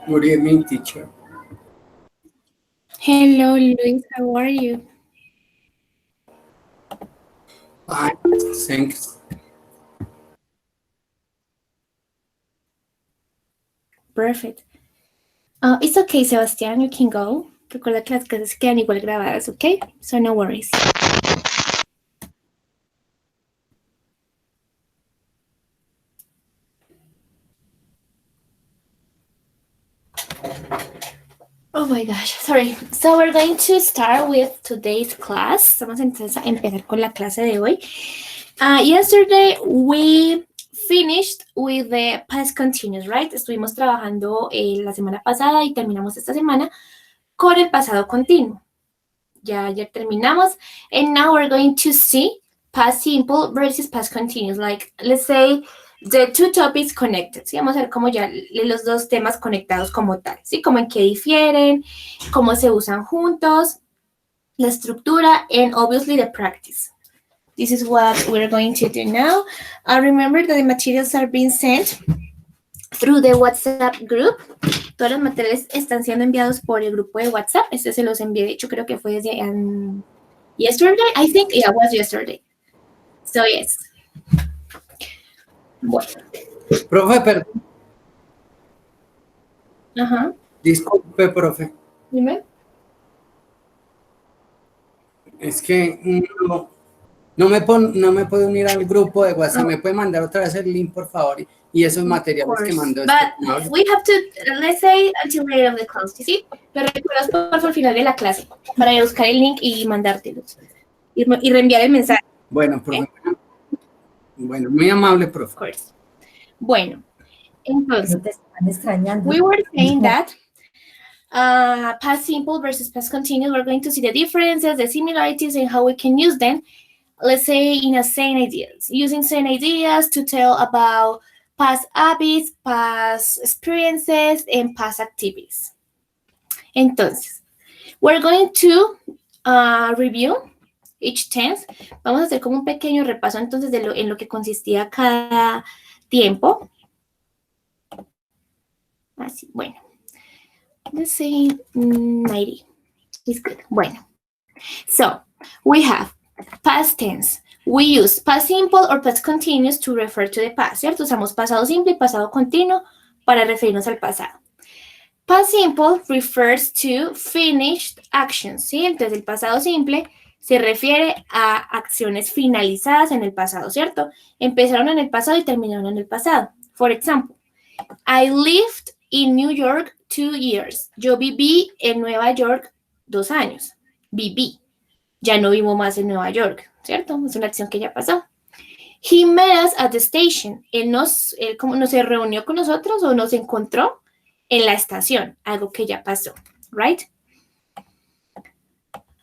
Good evening, teacher. Hello, Luis. How are you? Fine, thanks. Perfect. It's okay, Sebastián. You can go. Recuerda que las clases quedan igual grabadas, okay? So no worries. Oh my gosh, sorry. So we're going to start with today's class. Vamos entonces a empezar con la clase de hoy. Yesterday we finished with the past continuous, right? Estuvimos trabajando la semana pasada y terminamos esta semana con el pasado continuo. Ya terminamos. And now we're going to see past simple versus past continuous. Like, let's say the two topics connected. ¿Sí? Vamos a ver como ya los dos temas conectados como tal. ¿Sí? Como en qué difieren, cómo se usan juntos, la estructura, and obviously the practice. This is what we're going to do now. Remember that the materials are being sent through the WhatsApp group. Todos los materiales están siendo enviados por el grupo de WhatsApp. Este se los envié, de hecho, creo que fue desde yesterday. I think it was yesterday. So, yes. Bueno. Profe, perdón. Ajá. Disculpe, profe. Dime. Es que no me puedo unir al grupo de WhatsApp. ¿Me puede mandar otra vez el link, por favor? Y esos materiales que mandó. But we have to, let's say, until the end of the class, ¿sí? Lo recuerdas por el final de la clase para buscar el link y mandártelos. Y reenviar el mensaje. Bueno, profe. Bueno, muy amable, profe. Of course. Bueno, entonces, we were saying that past simple versus past continuous, we're going to see the differences, the similarities, and how we can use them, let's say, in a same ideas. Using same ideas to tell about past habits, past experiences, and past activities. Entonces, we're going to review each tense. Vamos a hacer como un pequeño repaso entonces en lo que consistía cada tiempo. Así, bueno. Let's say 90 is good. Bueno. So, we have past tense. We use past simple or past continuous to refer to the past, ¿cierto? Usamos pasado simple y pasado continuo para referirnos al pasado. Past simple refers to finished actions, ¿sí? Entonces, el pasado simple se refiere a acciones finalizadas en el pasado, ¿cierto? Empezaron en el pasado y terminaron en el pasado. For example, I lived in New York 2 years. Yo viví en Nueva York 2 años. Viví. Ya no vivo más en Nueva York, ¿cierto? Es una acción que ya pasó. He met us at the station. Él como no se reunió con nosotros o nos encontró en la estación, algo que ya pasó, right?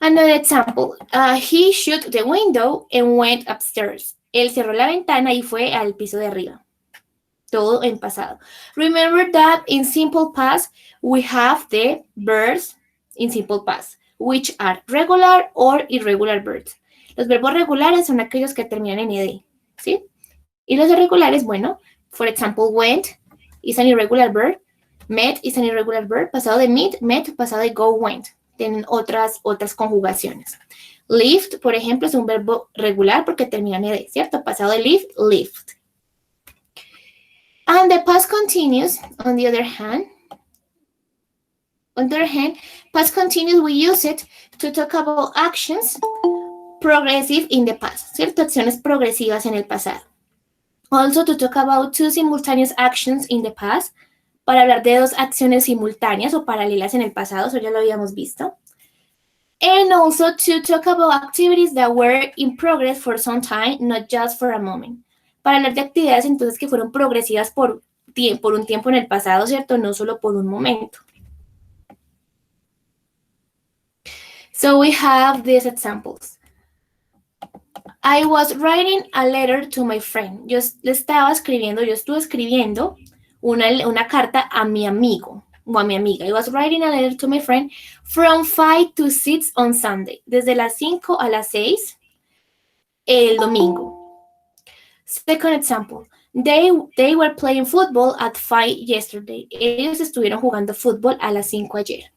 Another example, he shut the window and went upstairs. Él cerró la ventana y fue al piso de arriba. Todo en pasado. Remember that in simple past, we have the verbs in simple past, which are regular or irregular verbs. Los verbos regulares son aquellos que terminan en ed, ¿sí? Y los irregulares, bueno, for example, went is an irregular verb, met is an irregular verb, pasado de meet, met, pasado de go, went. Tienen otras conjugaciones. Lived, por ejemplo, es un verbo regular porque termina en ed, ¿cierto? Pasado de live, lived. And the past continuous, on the other hand, past continuous, we use it to talk about actions progressive in the past, ¿cierto? Acciones progresivas en el pasado. Also to talk about two simultaneous actions in the past, para hablar de dos acciones simultáneas o paralelas en el pasado, eso ya lo habíamos visto. And also to talk about activities that were in progress for some time, not just for a moment. Para hablar de actividades entonces que fueron progresivas por un tiempo en el pasado, ¿cierto? No solo por un momento. So we have these examples. I was writing a letter to my friend. Yo estuve escribiendo una carta a mi amigo o a mi amiga. I was writing a letter to my friend from 5 to 6 on Sunday. Desde las 5 a las 6 el domingo. Second example. They were playing football at 5 yesterday. Ellos estuvieron jugando fútbol a las 5 ayer.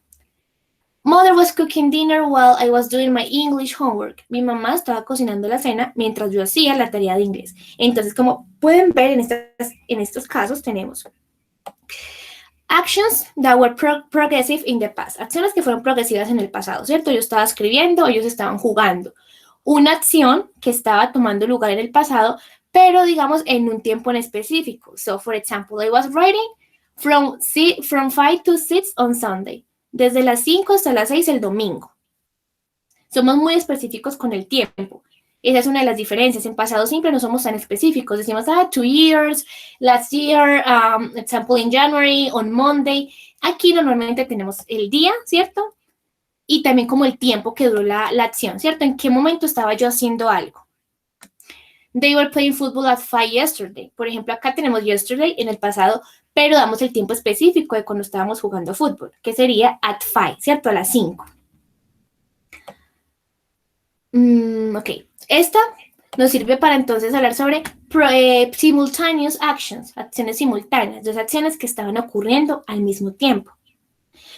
Mother was cooking dinner while I was doing my English homework. Mi mamá estaba cocinando la cena mientras yo hacía la tarea de inglés. Entonces, como pueden ver en estos casos, tenemos actions that were progressive in the past. Acciones que fueron progresivas en el pasado, ¿cierto? Yo estaba escribiendo, ellos estaban jugando. Una acción que estaba tomando lugar en el pasado, pero digamos en un tiempo en específico. So, for example, I was writing from 5 to 6 on Sunday. Desde las 5 hasta las 6 el domingo. Somos muy específicos con el tiempo. Esa es una de las diferencias. En pasado simple no somos tan específicos. Decimos, 2 years, last year, example in January, on Monday. Aquí normalmente tenemos el día, ¿cierto? Y también como el tiempo que duró la acción, ¿cierto? ¿En qué momento estaba yo haciendo algo? They were playing football at 5 yesterday. Por ejemplo, acá tenemos yesterday en el pasado, pero damos el tiempo específico de cuando estábamos jugando fútbol, que sería at 5, ¿cierto? A las 5. Ok, esta nos sirve para entonces hablar sobre simultaneous actions, acciones simultáneas, dos acciones que estaban ocurriendo al mismo tiempo.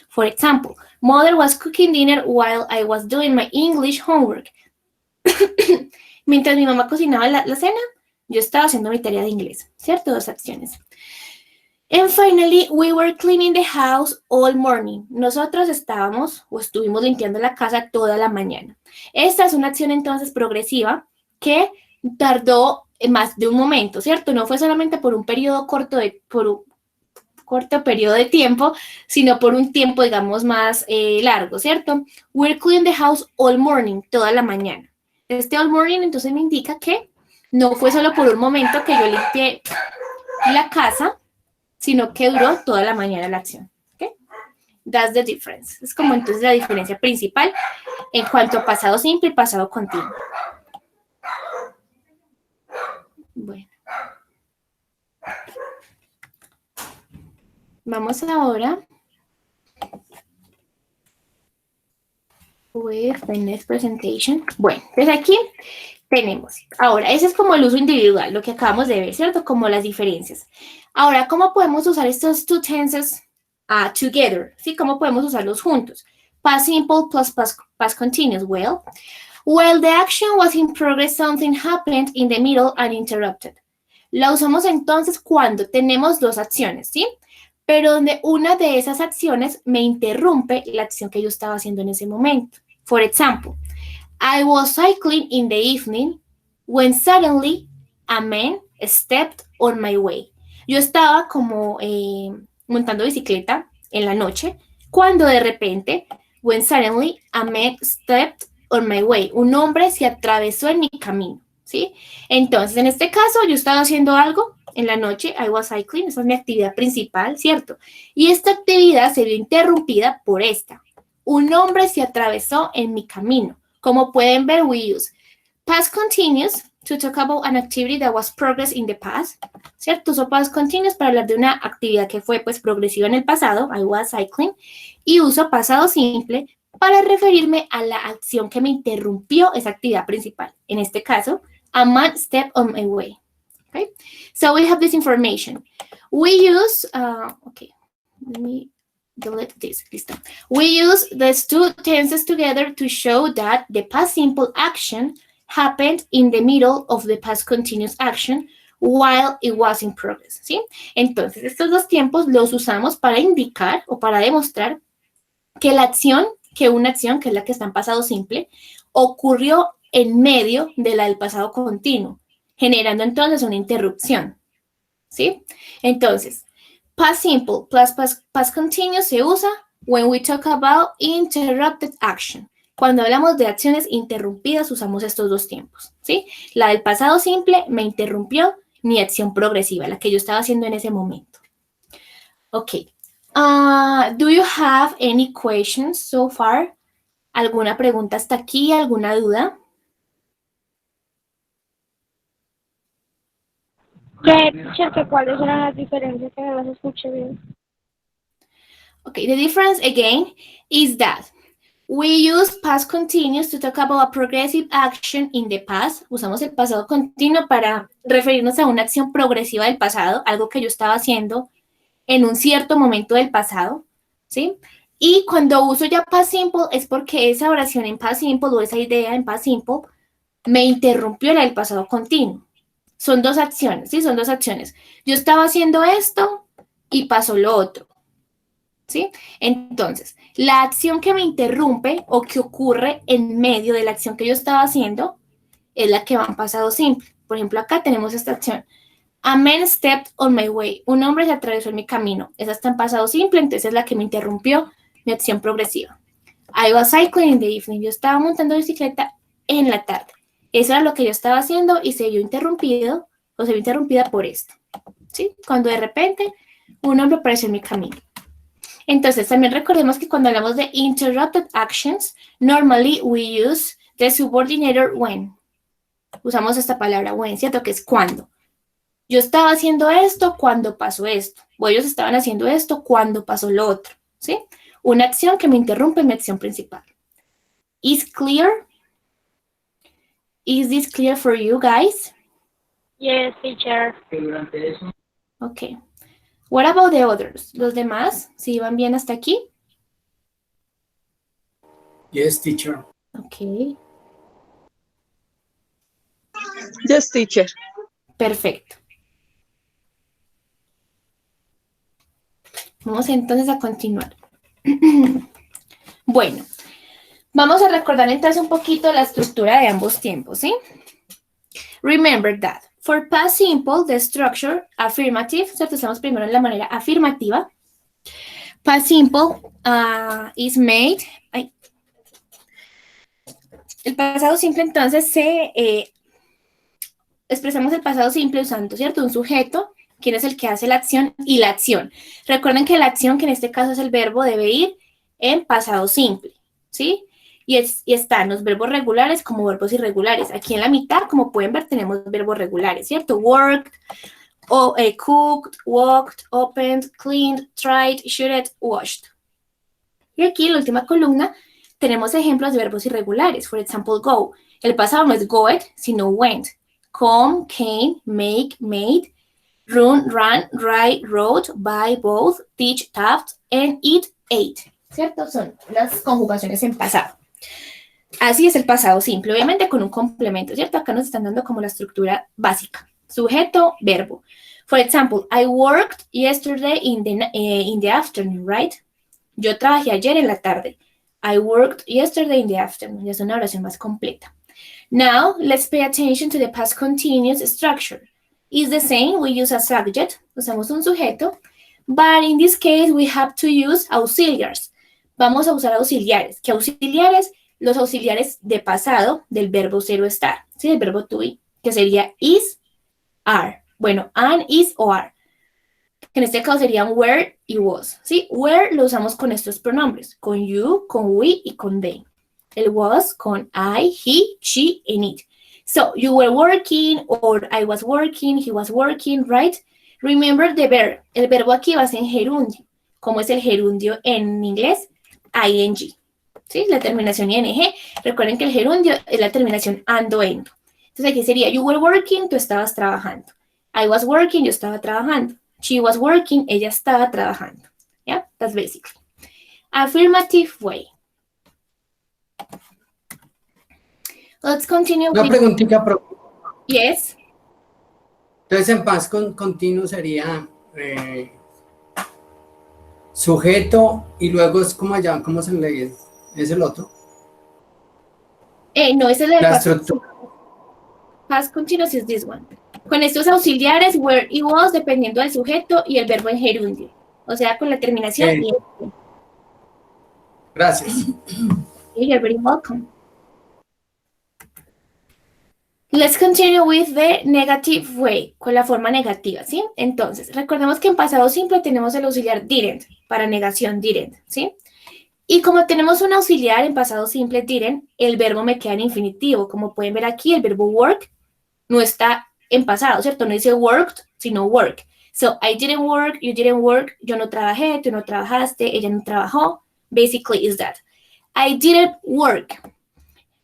For example, Mother was cooking dinner while I was doing my English homework. Mientras mi mamá cocinaba la cena, yo estaba haciendo mi tarea de inglés, ¿cierto? Dos acciones. And finally, we were cleaning the house all morning. Nosotros estuvimos limpiando la casa toda la mañana. Esta es una acción entonces progresiva que tardó más de un momento, ¿cierto? No fue solamente por un periodo corto periodo de tiempo, sino por un tiempo, digamos, más largo, ¿cierto? We're cleaning the house all morning, toda la mañana. Este all morning entonces me indica que no fue solo por un momento que yo limpié la casa, sino que duró toda la mañana la acción. ¿Okay? That's the difference. Es como entonces la diferencia principal en cuanto a pasado simple y pasado continuo. Bueno. Vamos ahora with the next presentation. Bueno, pues aquí tenemos. Ahora, ese es como el uso individual, lo que acabamos de ver, ¿cierto? Como las diferencias. Ahora, ¿cómo podemos usar estos two tenses together? ¿Sí? ¿Cómo podemos usarlos juntos? Past simple plus past continuous. Well, while the action was in progress, something happened in the middle and interrupted. La usamos entonces cuando tenemos dos acciones, ¿sí? Pero donde una de esas acciones me interrumpe la acción que yo estaba haciendo en ese momento. For example, I was cycling in the evening when suddenly a man stepped on my way. Yo estaba como montando bicicleta en la noche cuando de repente, when suddenly a man stepped on my way. Un hombre se atravesó en mi camino, ¿sí? Entonces, en este caso, yo estaba haciendo algo en la noche, I was cycling, esa es mi actividad principal, ¿cierto? Y esta actividad se vio interrumpida por esta. Un hombre se atravesó en mi camino. Como pueden ver, we use past continuous to talk about an activity that was progress in the past, ¿cierto? Uso past continuous para hablar de una actividad que fue pues progresiva en el pasado, I was cycling, y uso pasado simple para referirme a la acción que me interrumpió esa actividad principal. En este caso, a man stepped on my way. Okay, so we have this information. We use, okay, let me delete this. Listo. We use these two tenses together to show that the past simple action happened in the middle of the past continuous action while it was in progress, ¿sí? Entonces, estos dos tiempos los usamos para indicar o para demostrar que una acción, que es la que está en pasado simple, ocurrió en medio de la del pasado continuo, generando entonces una interrupción, ¿sí? Entonces, past simple plus past continuous se usa when we talk about interrupted action. Cuando hablamos de acciones interrumpidas, usamos estos dos tiempos, ¿sí? La del pasado simple me interrumpió mi acción progresiva, la que yo estaba haciendo en ese momento. Ok. Do you have any questions so far? ¿Alguna pregunta hasta aquí? ¿Alguna duda? ¿Cuáles eran las diferencias que no las escuché bien? Okay, the difference again is that We use past continuous to talk about a progressive action in the past. Usamos el pasado continuo para referirnos a una acción progresiva del pasado, algo que yo estaba haciendo en un cierto momento del pasado, ¿sí? Y cuando uso ya past simple es porque esa oración en past simple o esa idea en past simple me interrumpió la del pasado continuo. Son dos acciones, ¿sí? Son dos acciones. Yo estaba haciendo esto y pasó lo otro, ¿sí? Entonces, la acción que me interrumpe o que ocurre en medio de la acción que yo estaba haciendo es la que va en pasado simple. Por ejemplo, acá tenemos esta acción. A man stepped on my way. Un hombre se atravesó en mi camino. Esa está en pasado simple, entonces es la que me interrumpió mi acción progresiva. I was cycling in the evening. Yo estaba montando bicicleta en la tarde. Eso era lo que yo estaba haciendo y se vio interrumpido o se vio interrumpida por esto, ¿sí? Cuando de repente un hombre apareció en mi camino. Entonces, también recordemos que cuando hablamos de interrupted actions, normally we use the subordinator when. Usamos esta palabra when, ¿cierto? Que es cuando. Yo estaba haciendo esto cuando pasó esto. O ellos estaban haciendo esto cuando pasó lo otro, ¿sí? Una acción que me interrumpe mi acción principal. Is clear? Is this clear for you guys? Yes, teacher. Okay. What about the others? ¿Los demás? ¿Sí van bien hasta aquí? Yes, teacher. Ok. Yes, teacher. Perfecto. Vamos entonces a continuar. Bueno, vamos a recordar entonces un poquito la estructura de ambos tiempos, ¿sí? Remember that for past simple, the structure affirmative, ¿cierto? Estamos primero en la manera afirmativa. Past simple is made. El pasado simple entonces expresamos el pasado simple usando, ¿cierto? Un sujeto, quien es el que hace la acción y la acción. Recuerden que la acción, que en este caso es el verbo, debe ir en pasado simple, ¿sí? Y están los verbos regulares como verbos irregulares. Aquí en la mitad, como pueden ver, tenemos verbos regulares, ¿cierto? Worked, cooked, walked, opened, cleaned, tried, shooted, washed. Y aquí en la última columna tenemos ejemplos de verbos irregulares. For example, go. El pasado no es goed, sino went. Come, came, make, made, run, ran, write, wrote, buy, both, teach, taught, and eat, ate. ¿Cierto? Son las conjugaciones en pasado. Así es el pasado simple, obviamente con un complemento, ¿cierto? Acá nos están dando como la estructura básica. Sujeto, verbo. For example, I worked yesterday in the afternoon, right? Yo trabajé ayer en la tarde. I worked yesterday in the afternoon. Ya es una oración más completa. Now, let's pay attention to the past continuous structure. It's the same, we use a subject, usamos un sujeto, but in this case we have to use auxiliaries. Vamos a usar auxiliares. ¿Qué auxiliares? Los auxiliares de pasado del verbo ser o estar, ¿sí? Del verbo to be, que sería is, are. Bueno, an, is o are. Que en este caso serían were y was, ¿sí? Were lo usamos con estos pronombres, con you, con we y con they. El was con I, he, she, and it. So, you were working, or I was working, he was working, right? Remember the verb. El verbo aquí va a ser en gerundio. ¿Cómo es el gerundio en inglés? ing. ¿Sí? La terminación ing. Recuerden que el gerundio es la terminación ando, endo. Entonces aquí sería, you were working, tú estabas trabajando. I was working, yo estaba trabajando. She was working, ella estaba trabajando. Yeah, that's basically. Affirmative way. Let's continue Una with... preguntita. Yes. Entonces, en paz continuo sería sujeto y luego es como allá, ¿cómo se lee? ¿Es el otro? No, esa es la de La past estructura. Past continuous is this one. Con estos auxiliares, were y was, dependiendo del sujeto y el verbo en gerundio. O sea, con la terminación y... Gracias. You're very welcome. Let's continue with the negative way, con la forma negativa, ¿sí? Entonces, recordemos que en pasado simple tenemos el auxiliar didn't, para negación didn't, ¿sí? Y como tenemos un auxiliar en pasado simple didn't, el verbo me queda en infinitivo. Como pueden ver aquí, el verbo work no está en pasado, ¿cierto? No dice worked, sino work. So, I didn't work, you didn't work, yo no trabajé, tú no trabajaste, ella no trabajó. Basically is that. I didn't work.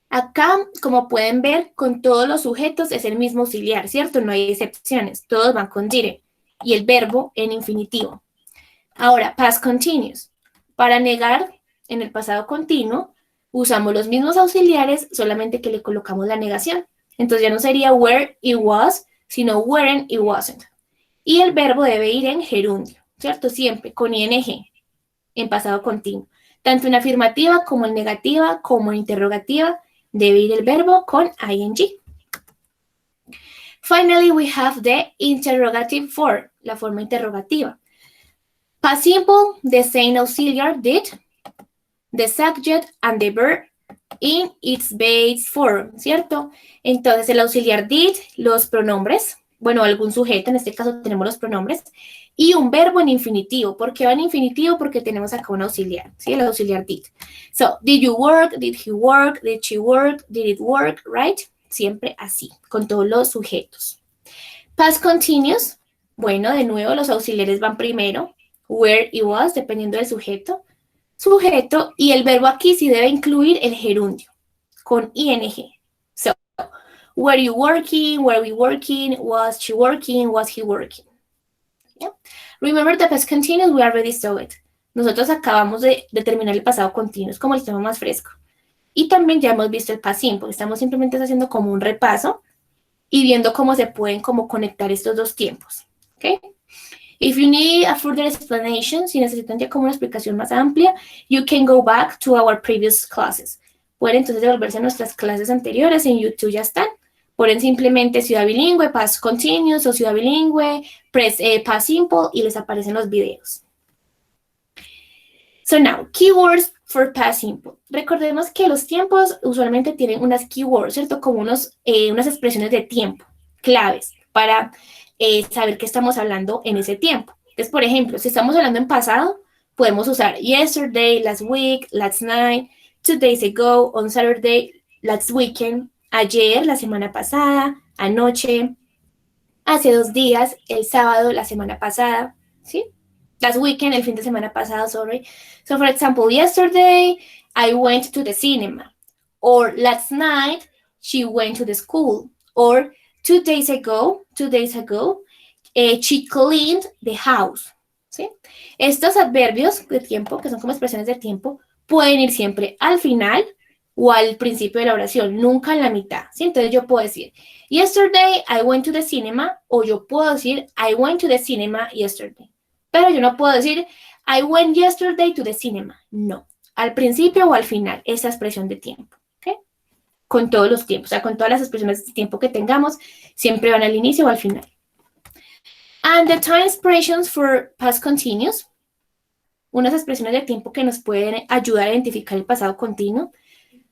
Acá, como pueden ver, con todos los sujetos es el mismo auxiliar, ¿cierto? No hay excepciones, todos van con didn't. Y el verbo en infinitivo. Ahora, past continuous. Para negar, en el pasado continuo, usamos los mismos auxiliares, solamente que le colocamos la negación. Entonces ya no sería were it was, sino weren't it wasn't. Y el verbo debe ir en gerundio, ¿cierto? Siempre con ing, en pasado continuo. Tanto en afirmativa como en negativa, como en interrogativa, debe ir el verbo con ing. Finally, we have the interrogative form, la forma interrogativa. Past simple, the same auxiliar did, the subject and the verb in its base form, ¿cierto? Entonces, el auxiliar did, los pronombres, bueno, algún sujeto, en este caso tenemos los pronombres, y un verbo en infinitivo. ¿Por qué va en infinitivo? Porque tenemos acá un auxiliar, ¿sí? El auxiliar did. So, did you work? Did he work? Did she work? Did it work? Right? Siempre así, con todos los sujetos. Past continuous, bueno, de nuevo los auxiliares van primero. Where it was, dependiendo del sujeto. Sujeto, y el verbo aquí sí debe incluir el gerundio, con ing. So, were you working? Were we working? Was she working? Was he working? Yeah. Remember the past continuous, we already saw it. Nosotros acabamos de terminar el pasado continuo, es como el tema más fresco. Y también ya hemos visto el past simple, estamos simplemente haciendo como un repaso y viendo cómo se pueden como conectar estos dos tiempos. ¿Ok? If you need a further explanation, si necesitan ya como una explicación más amplia, you can go back to our previous classes. Pueden entonces devolverse a nuestras clases anteriores, en YouTube ya están. Ponen simplemente ciudad bilingüe, past continuous o ciudad bilingüe, past simple y les aparecen los videos. So now, keywords for past simple. Recordemos que los tiempos usualmente tienen unas keywords, ¿cierto? Como unas expresiones de tiempo, claves, para saber qué estamos hablando en ese tiempo. Entonces, por ejemplo, si estamos hablando en pasado, podemos usar yesterday, last week, last night, 2 days ago, on Saturday, last weekend, ayer, la semana pasada, anoche, hace 2 días, el sábado, la semana pasada, ¿sí? Last weekend, el fin de semana pasado, sorry. So, for example, yesterday, I went to the cinema. Or last night, she went to the school. Or 2 days ago, she cleaned the house. ¿Sí? Estos adverbios de tiempo, que son como expresiones de tiempo, pueden ir siempre al final o al principio de la oración, nunca en la mitad. ¿Sí? Entonces yo puedo decir, yesterday I went to the cinema, o yo puedo decir, I went to the cinema yesterday. Pero yo no puedo decir, I went yesterday to the cinema. No, al principio o al final, esa expresión de tiempo. Con todos los tiempos, o sea, con todas las expresiones de tiempo que tengamos, siempre van al inicio o al final. And the time expressions for past continuous, unas expresiones de tiempo que nos pueden ayudar a identificar el pasado continuo.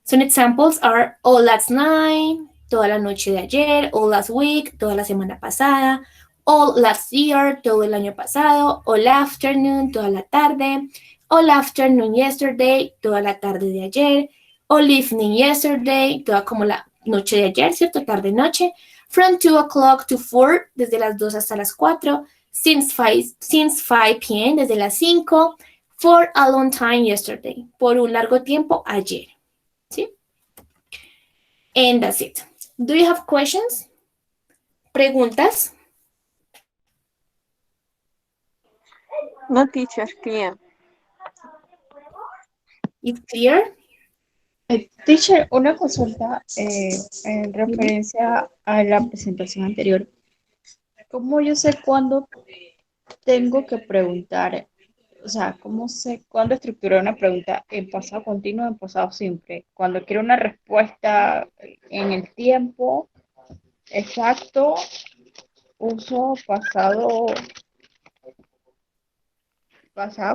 Some examples are all last night, toda la noche de ayer, all last week, toda la semana pasada, all last year, todo el año pasado, all afternoon, toda la tarde, all afternoon yesterday, toda la tarde de ayer, all evening yesterday, toda como la noche de ayer, ¿cierto? Tarde-noche. From 2 o'clock to 4, desde las 2 hasta las 4. Since 5 p.m., desde las 5. For a long time yesterday, por un largo tiempo ayer. ¿Sí? And that's it. Do you have questions? ¿Preguntas? No, teacher, clear. It's clear? Teacher, una consulta en referencia a la presentación anterior. ¿Cómo yo sé cuándo tengo que preguntar? O sea, ¿cómo sé cuándo estructurar una pregunta en pasado continuo o en pasado simple? Cuando quiero una respuesta en el tiempo exacto, uso pasado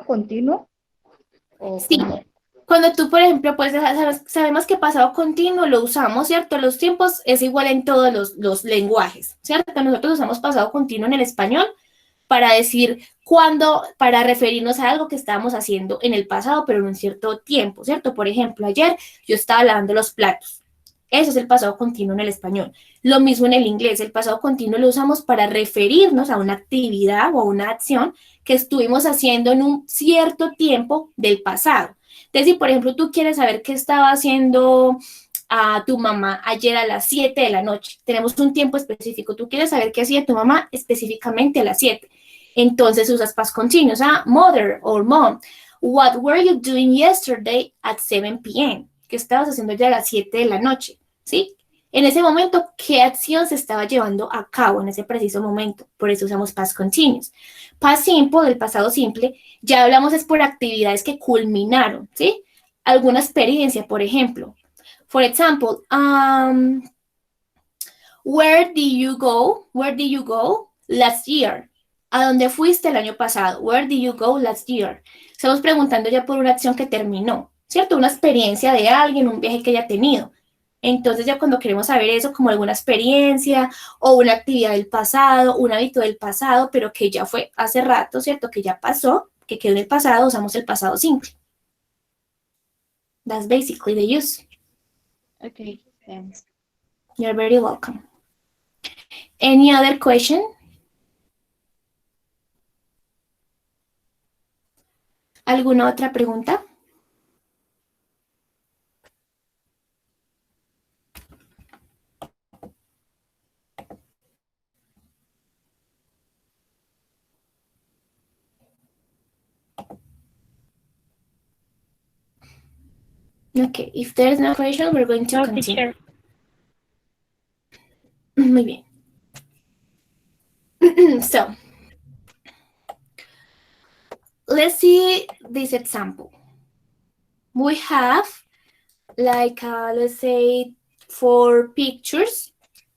continuo. ¿O Sí. cómo? Cuando tú, por ejemplo, pues sabemos que pasado continuo lo usamos, ¿cierto? Los tiempos es igual en todos los lenguajes, ¿cierto? Nosotros usamos pasado continuo en el español para decir cuándo, para referirnos a algo que estábamos haciendo en el pasado, pero en un cierto tiempo, ¿cierto? Por ejemplo, ayer yo estaba lavando los platos. Eso es el pasado continuo en el español. Lo mismo en el inglés, el pasado continuo lo usamos para referirnos a una actividad o a una acción que estuvimos haciendo en un cierto tiempo del pasado. Entonces, si por ejemplo tú quieres saber qué estaba haciendo a tu mamá ayer a las 7 de la noche, tenemos un tiempo específico, tú quieres saber qué hacía tu mamá específicamente a las 7, entonces usas past continuous, mother or mom. What were you doing yesterday at 7 p.m.? ¿Qué estabas haciendo ya a las 7 de la noche? ¿Sí? En ese momento, ¿qué acción se estaba llevando a cabo en ese preciso momento? Por eso usamos past continuous. Past simple, el pasado simple, ya hablamos es por actividades que culminaron, ¿sí? Alguna experiencia, por ejemplo. For example, where did you go? Where did you go last year? ¿A dónde fuiste el año pasado? Where did you go last year? Estamos preguntando ya por una acción que terminó, ¿cierto? Una experiencia de alguien, un viaje que haya tenido. Entonces ya cuando queremos saber eso, como alguna experiencia o una actividad del pasado, un hábito del pasado, pero que ya fue hace rato, ¿cierto? Que ya pasó, que quedó en el pasado, usamos el pasado simple. That's basically the use. Okay, thanks. You're very welcome. Any other question? ¿Alguna otra pregunta? Okay, if there's no question, we're going to No, continue. teacher. Muy bien. So, let's see this example. We have like, let's say, 4 pictures,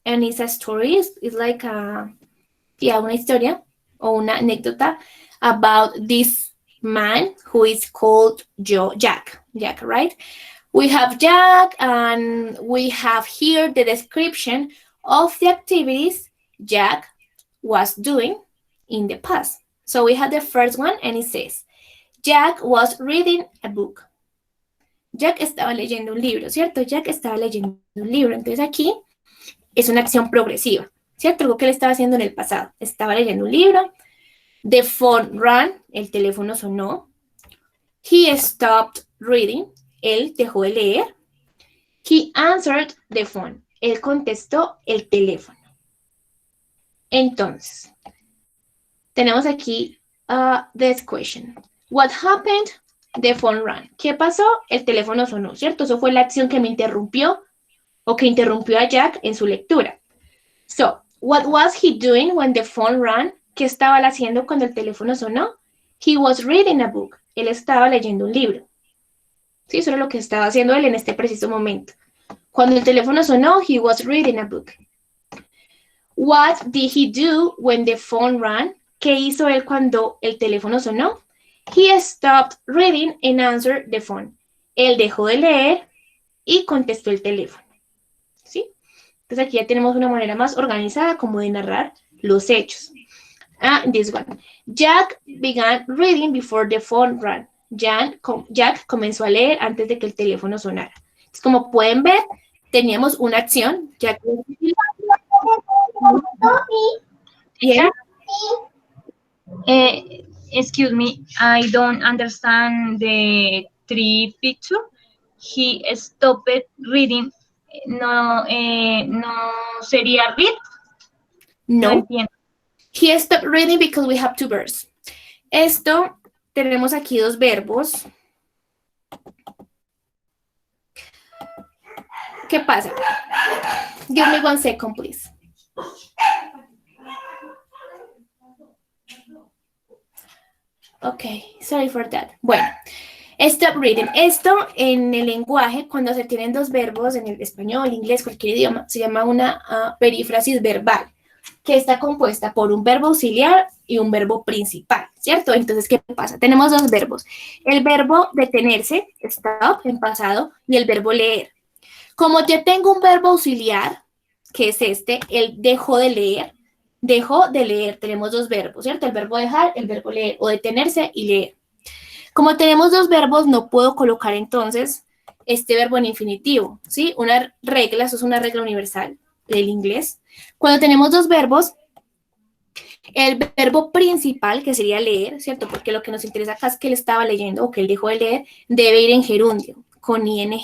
and it's a story. It's like una historia o una anécdota about this man who is called Jack, right? We have Jack, and we have here the description of the activities Jack was doing in the past. So we have the first one, and it says, Jack was reading a book. Jack estaba leyendo un libro, ¿cierto? Jack estaba leyendo un libro. Entonces aquí es una acción progresiva, ¿cierto? Algo que él estaba haciendo en el pasado. Estaba leyendo un libro. The phone rang, el teléfono sonó. He stopped reading, él dejó de leer. He answered the phone, él contestó el teléfono. Entonces, tenemos aquí this question. What happened? The phone rang. ¿Qué pasó? El teléfono sonó, ¿cierto? Eso fue la acción que me interrumpió o que interrumpió a Jack en su lectura. So, what was he doing when the phone rang? ¿Qué estaba él haciendo cuando el teléfono sonó? He was reading a book. Él estaba leyendo un libro. Sí, eso era lo que estaba haciendo él en este preciso momento. Cuando el teléfono sonó, he was reading a book. What did he do when the phone rang? ¿Qué hizo él cuando el teléfono sonó? He stopped reading and answered the phone. Él dejó de leer y contestó el teléfono. ¿Sí? Entonces aquí ya tenemos una manera más organizada como de narrar los hechos. This one. Jack began reading before the phone rang. Jack comenzó a leer antes de que el teléfono sonara. Entonces, como pueden ver, teníamos una acción. Jack... Yeah. Excuse me, I don't understand the 3 picture. He stopped reading. No, no sería read. No. Entiendo. He stopped reading because we have 2 verbs. Esto, tenemos aquí 2 verbos. ¿Qué pasa? Give me 1 second, please. Ok, sorry for that. Bueno, stop reading. Esto en el lenguaje, cuando se tienen 2 verbos, en el español, inglés, cualquier idioma, se llama una perífrasis verbal, que está compuesta por un verbo auxiliar y un verbo principal, ¿cierto? Entonces, ¿qué pasa? Tenemos 2 verbos. El verbo detenerse, stop, en pasado, y el verbo leer. Como ya tengo un verbo auxiliar, que es este, él dejó de leer, tenemos 2 verbos, ¿cierto? El verbo dejar, el verbo leer, o detenerse y leer. Como tenemos 2 verbos, no puedo colocar entonces este verbo en infinitivo, ¿sí? Una regla, eso es una regla universal del inglés. Cuando tenemos 2 verbos, El verbo principal, que sería leer, ¿cierto? Porque lo que nos interesa acá es que él estaba leyendo o que él dejó de leer, debe ir en gerundio, con ing,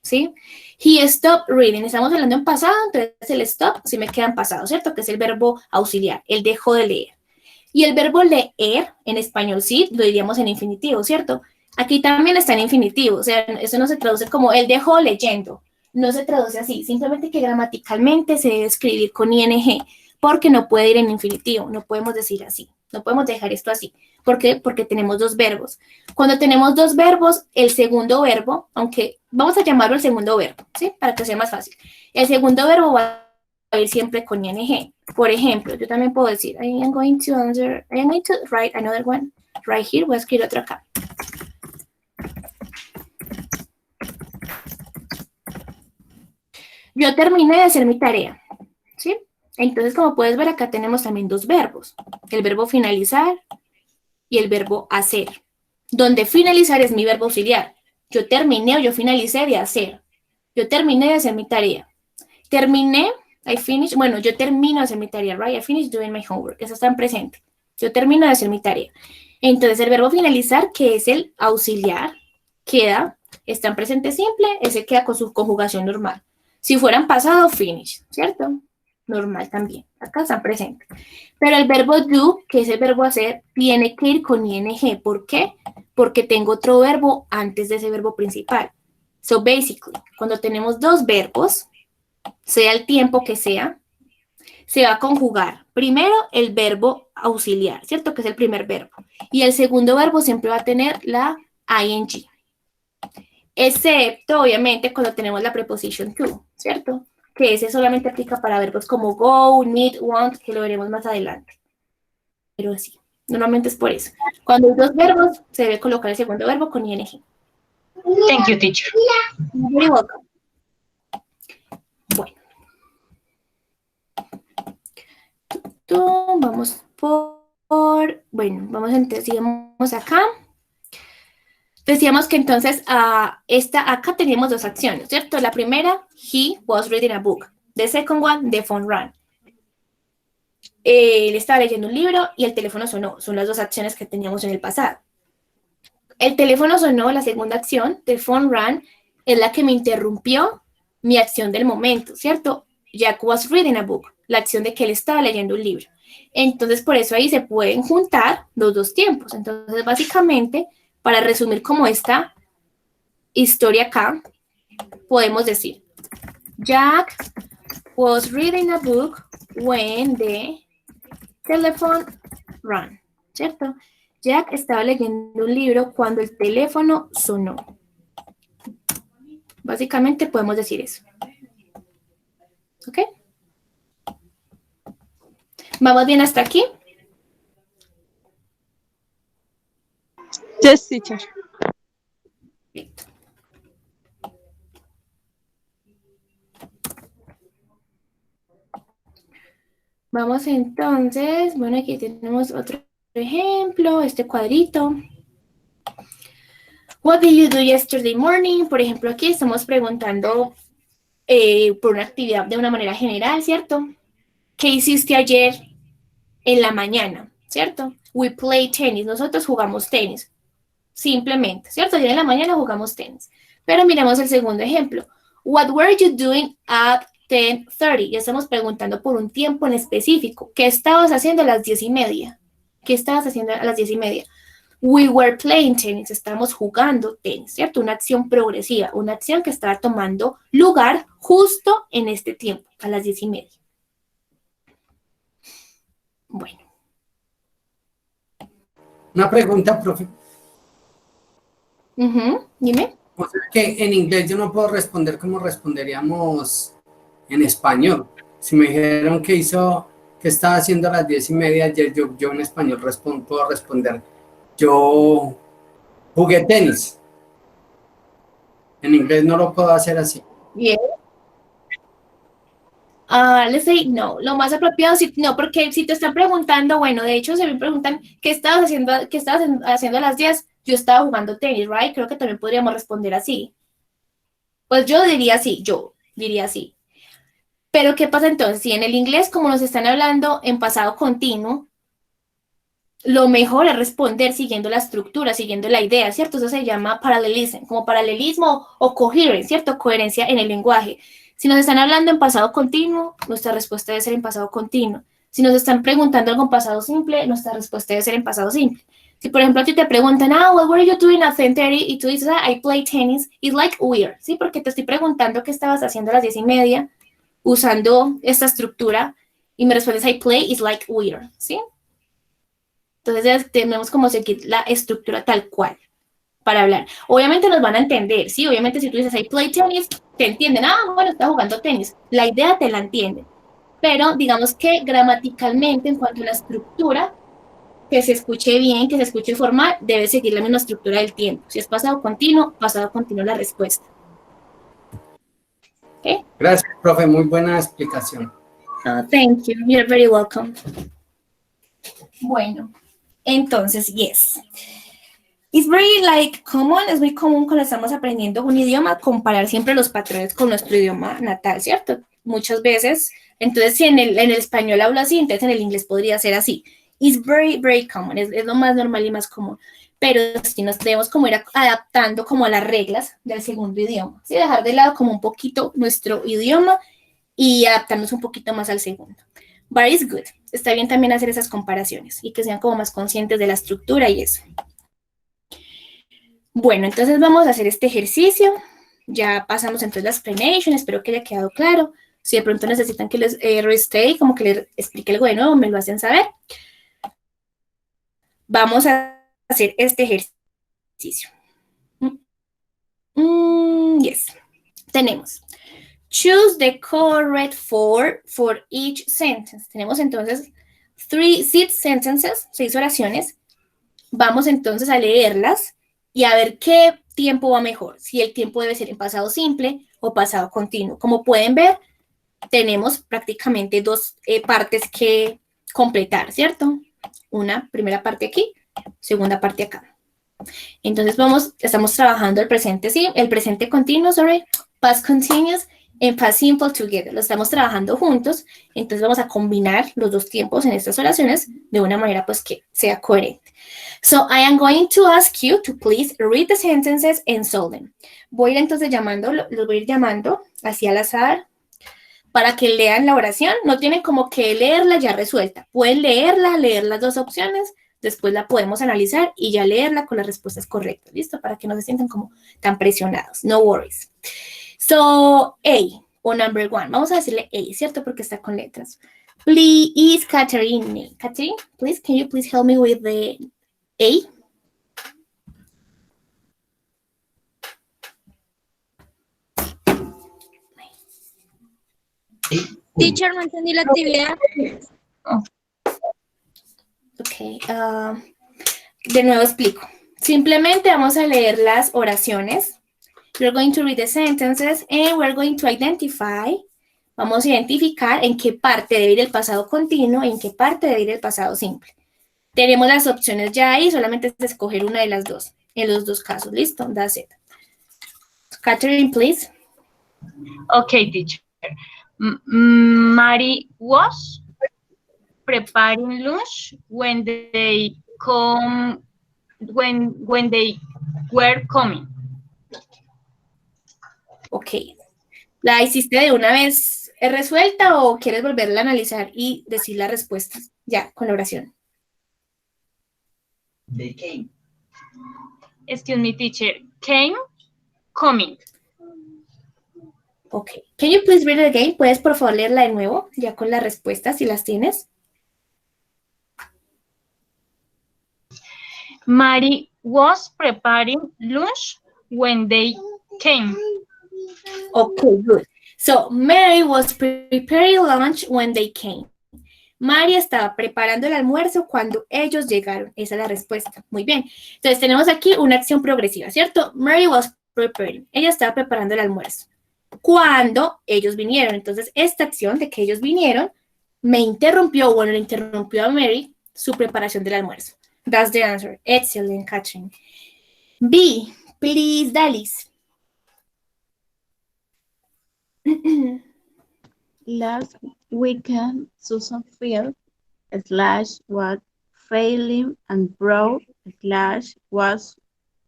¿sí? He stopped reading. Estamos hablando en pasado, entonces el stop sí me queda en pasado, ¿cierto? Que es el verbo auxiliar. Él dejó de leer. Y el verbo leer, en español sí, lo diríamos en infinitivo, ¿cierto? Aquí también está en infinitivo, o sea, eso no se traduce como él dejó leyendo. No se traduce así, simplemente que gramaticalmente se debe escribir con ing, porque no puede ir en infinitivo, no podemos decir así, no podemos dejar esto así. ¿Por qué? Porque tenemos dos verbos. Cuando tenemos dos verbos, el segundo verbo, aunque vamos a llamarlo el segundo verbo, ¿sí? Para que sea más fácil. El segundo verbo va a ir siempre con ing. Por ejemplo, yo también puedo decir, I am going to write another one right here. Voy a escribir otro acá. Yo terminé de hacer mi tarea, ¿sí? Entonces, como puedes ver, acá tenemos también dos verbos. El verbo finalizar y el verbo hacer. Donde finalizar es mi verbo auxiliar. Yo terminé o yo finalicé de hacer. Yo terminé de hacer mi tarea. Terminé, I finished, bueno, yo termino de hacer mi tarea, right? I finished doing my homework. Eso está en presente. Yo termino de hacer mi tarea. Entonces, el verbo finalizar, que es el auxiliar, está en presente simple, ese queda con su conjugación normal. Si fueran pasado, finish, ¿cierto? Normal también. Acá está presente. Pero el verbo do, que es el verbo hacer, tiene que ir con ing. ¿Por qué? Porque tengo otro verbo antes de ese verbo principal. So, basically, cuando tenemos dos verbos, sea el tiempo que sea, se va a conjugar primero el verbo auxiliar, ¿cierto? Que es el primer verbo. Y el segundo verbo siempre va a tener la ing. Excepto, obviamente, cuando tenemos la preposition to, ¿cierto? Que ese solamente aplica para verbos como go, need, want, que lo veremos más adelante. Pero sí, normalmente es por eso. Cuando hay dos verbos, se debe colocar el segundo verbo con ing. Thank you, teacher. Very welcome. Bueno. Vamos bueno, vamos entonces, sigamos acá. Decíamos que entonces acá teníamos dos acciones, ¿cierto? La primera, he was reading a book. The second one, the phone rang. Él estaba leyendo un libro y el teléfono sonó. Son las dos acciones que teníamos en el pasado. El teléfono sonó, la segunda acción, the phone rang, es la que me interrumpió mi acción del momento, ¿cierto? Jack was reading a book, la acción de que él estaba leyendo un libro. Entonces, por eso ahí se pueden juntar los dos tiempos. Entonces, básicamente, para resumir como esta historia acá, podemos decir, Jack was reading a book when the telephone rang, ¿cierto? Jack estaba leyendo un libro cuando el teléfono sonó. Básicamente podemos decir eso. ¿Ok? ¿Vamos bien hasta aquí? Yes, teacher. Listo. Vamos entonces, bueno, aquí tenemos otro ejemplo, este cuadrito. What did you do yesterday morning? Por ejemplo, aquí estamos preguntando por una actividad de una manera general, ¿cierto? ¿Qué hiciste ayer en la mañana? ¿Cierto? We play tennis. Nosotros jugamos tenis. Simplemente, ¿cierto? Ayer en la mañana jugamos tenis. Pero miremos el segundo ejemplo. What were you doing at 10:30? Ya estamos preguntando por un tiempo en específico. ¿Qué estabas haciendo a las 10:30? ¿Qué estabas haciendo a las 10:30? We were playing tennis. Estamos jugando tenis, ¿cierto? Una acción progresiva, una acción que estaba tomando lugar justo en este tiempo, a las 10:30. Bueno. Una pregunta, profe. Dime. O sea que en inglés yo no puedo responder como responderíamos en español. Si me dijeron que estaba haciendo a las 10:30 ayer, yo en español puedo responder, yo jugué tenis. En inglés no lo puedo hacer así. Bien. Let's say no. Lo más apropiado, no, porque si te están preguntando, bueno, de hecho, se me preguntan qué estabas haciendo a las 10, yo estaba jugando tenis, right? Creo que también podríamos responder así. Pues yo diría así. Pero ¿qué pasa entonces? Si en el inglés, como nos están hablando en pasado continuo, lo mejor es responder siguiendo la estructura, siguiendo la idea, ¿cierto? Eso se llama paralelism, como paralelismo o coherence, ¿cierto? Coherencia en el lenguaje. Si nos están hablando en pasado continuo, nuestra respuesta debe ser en pasado continuo. Si nos están preguntando algo en pasado simple, nuestra respuesta debe ser en pasado simple. Si, por ejemplo, a ti te preguntan, what were you doing at 10:30? Y tú dices, I play tennis, it's like weird, ¿sí? Porque te estoy preguntando qué estabas haciendo a las 10:30 usando esta estructura y me respondes, I play, it's like weird, ¿sí? Entonces tenemos como seguir la estructura tal cual para hablar. Obviamente nos van a entender, ¿sí? Obviamente si tú dices, I play tennis, te entienden, bueno, está jugando tenis. La idea te la entienden. Pero digamos que gramaticalmente, en cuanto a la estructura, que se escuche bien, que se escuche formal, debe seguir la misma estructura del tiempo. Si es pasado continuo la respuesta. ¿Okay? Gracias, profe, muy buena explicación. Thank you. You're very welcome. Bueno, entonces, yes. It's very common, es muy común cuando estamos aprendiendo un idioma comparar siempre los patrones con nuestro idioma natal, ¿cierto? Muchas veces, entonces si en el español hablo así, entonces en el inglés podría ser así. It's very, very common, es lo más normal y más común. Pero si nos debemos como ir adaptando como a las reglas del segundo idioma, ¿sí? Dejar de lado como un poquito nuestro idioma y adaptarnos un poquito más al segundo. But it's good. Está bien también hacer esas comparaciones y que sean como más conscientes de la estructura y eso. Bueno, entonces vamos a hacer este ejercicio. Ya pasamos entonces la explanation, espero que haya quedado claro. Si de pronto necesitan que les restate, como que les explique algo de nuevo, me lo hacen saber. Vamos a hacer este ejercicio. Yes. Tenemos choose the correct form for each sentence. Tenemos entonces 6 sentences, 6 oraciones. Vamos entonces a leerlas y a ver qué tiempo va mejor, si el tiempo debe ser en pasado simple o pasado continuo. Como pueden ver, tenemos prácticamente dos partes que completar, ¿cierto? Una primera parte aquí, segunda parte acá. Entonces estamos trabajando el presente continuo, past continuous and past simple together. Lo estamos trabajando juntos, entonces vamos a combinar los dos tiempos en estas oraciones de una manera pues que sea coherente. So I am going to ask you to please read the sentences and solve them. Voy a ir entonces los voy a ir llamando así al azar para que lean la oración. No tienen como que leerla ya resuelta. Pueden leer las dos opciones, después la podemos analizar y ya leerla con las respuestas correctas. ¿Listo? Para que no se sientan como tan presionados. No worries. So, A, o number 1. Vamos a decirle A, ¿cierto? Porque está con letras. Please, Catherine. Catherine, please, can you please help me with the A? Teacher, no entendí la actividad. Ok, de nuevo explico. Simplemente vamos a leer las oraciones. We're going to read the sentences and we're going to identify. Vamos a identificar en qué parte debe ir el pasado continuo y en qué parte debe ir el pasado simple. Tenemos las opciones ya ahí, solamente es escoger una de las dos, en los dos casos. ¿Listo? That's it. Catherine, please. Okay, teacher. Mary was preparing lunch when they were coming. Ok. ¿La hiciste de una vez resuelta o quieres volverla a analizar y decir las respuestas ya con la oración? They came. Excuse me, teacher. Coming. Ok. Can you please read it again? ¿Puedes por favor leerla de nuevo ya con las respuestas si las tienes? Mary was preparing lunch when they came. Okay, good. So, Mary was preparing lunch when they came. Mary estaba preparando el almuerzo cuando ellos llegaron. Esa es la respuesta. Muy bien. Entonces, tenemos aquí una acción progresiva, ¿cierto? Mary was preparing. Ella estaba preparando el almuerzo cuando ellos vinieron. Entonces, esta acción de que ellos vinieron me interrumpió, bueno, le interrumpió a Mary su preparación del almuerzo. That's the answer. Excellent, Catherine. B, please, Dalis. last weekend Susan fell slash was failing and broke slash was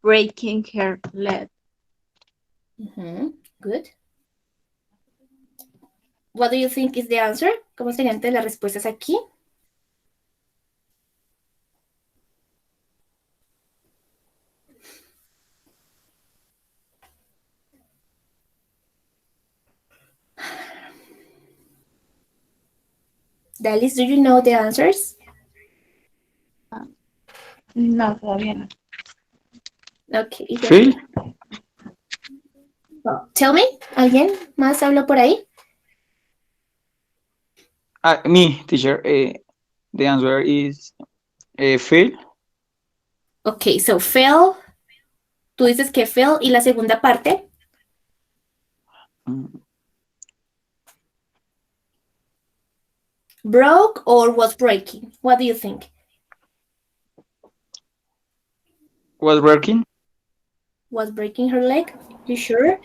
breaking her leg. Good. What do you think is the answer? ¿Cómo serían entonces las respuestas aquí? Dalis, do you know the answers? No, todavía no. Okay. Phil? Tell me, ¿alguien más habló por ahí? Me, teacher. The answer is Phil. Okay, so fail. Tú dices que fail y la segunda parte. Broke or was breaking? What do you think? Was working. Was breaking her leg? You sure?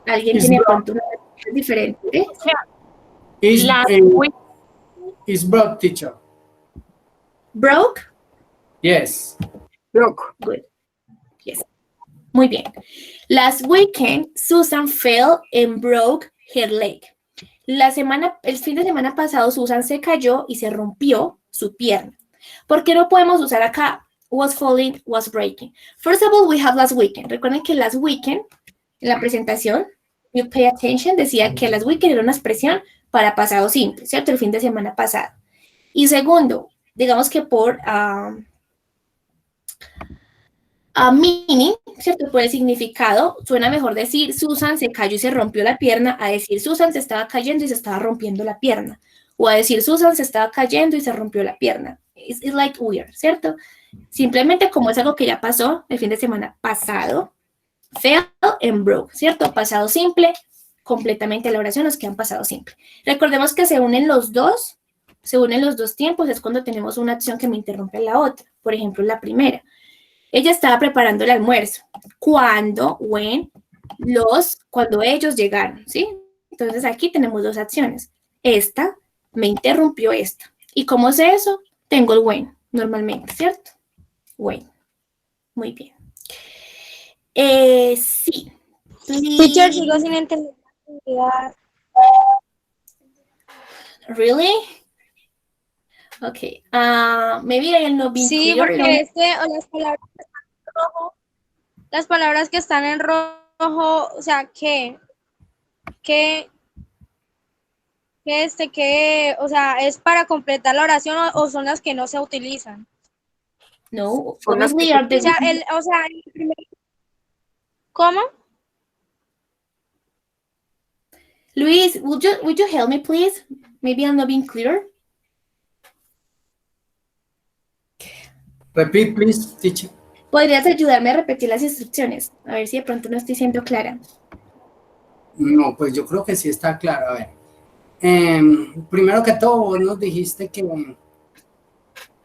¿Alguien It's tiene de broke. pronto una respuesta diferente? O sea, Is, last week, is broke, teacher. Broke? Yes. Good. Yes. Muy bien. Last weekend, Susan fell and broke her leg. El fin de semana pasado, Susan se cayó y se rompió su pierna. ¿Por qué no podemos usar acá was falling, was breaking? First of all, we have last weekend. Recuerden que last weekend, en la presentación, you pay attention, decía que last weekend era una expresión para pasado simple, ¿cierto? El fin de semana pasado. Y segundo, digamos que por meaning, ¿cierto? Por el significado, suena mejor decir Susan se cayó y se rompió la pierna a decir Susan se estaba cayendo y se estaba rompiendo la pierna. O a decir Susan se estaba cayendo y se rompió la pierna. It's like weird, ¿cierto? Simplemente como es algo que ya pasó el fin de semana pasado, fell and broke, ¿cierto? Pasado simple, completamente la oración nos queda en pasado simple. Recordemos que se unen los dos tiempos, es cuando tenemos una acción que me interrumpe la otra. Por ejemplo, la primera. Ella estaba preparando el almuerzo. Cuando ellos llegaron, ¿sí? Entonces aquí tenemos dos acciones. Esta me interrumpió esta. ¿Y cómo sé eso? Tengo el when, normalmente, ¿cierto? When. Muy bien. Sí. Teacher, sigo sin entender la actividad. Really? Okay. Maybe I am not being Sí, clear. porque las palabras que están en rojo, o sea, o sea, ¿es para completar la oración o son las que no se utilizan? No, obviously are the... ¿Cómo? Luis, would you help me, please? Maybe I'm not being clear. Repeat, please, teacher. ¿Podrías ayudarme a repetir las instrucciones? A ver si de pronto no estoy siendo clara. No, pues yo creo que sí está claro. A ver. Primero que todo, vos nos dijiste que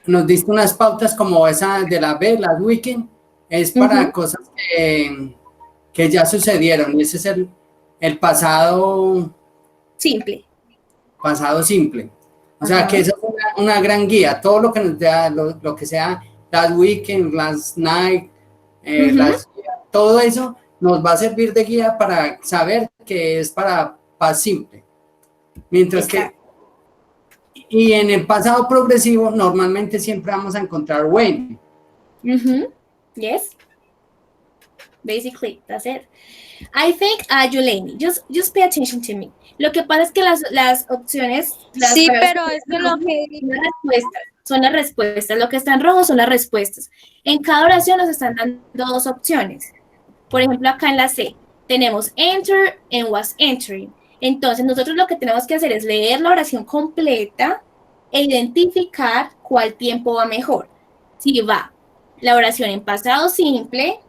nos diste unas pautas como esa de la B, la weekend, es para cosas que ya sucedieron. Y ese es el pasado Simple. Pasado simple. O sea, que eso es una gran guía. Todo lo que nos da, lo que sea last weekend, last night, todo eso nos va a servir de guía para saber que es para paz simple. Mientras que, y en el pasado progresivo, normalmente siempre vamos a encontrar when. Yes. Basically, that's it. I think, Yuleni, just pay attention to me. Lo que pasa es que las opciones... Sí, pero es que lo que... Son las respuestas. Lo que está en rojo son las respuestas. En cada oración nos están dando dos opciones. Por ejemplo, acá en la C, tenemos enter and was entering. Entonces, nosotros lo que tenemos que hacer es leer la oración completa e identificar cuál tiempo va mejor. Si va la oración en pasado simple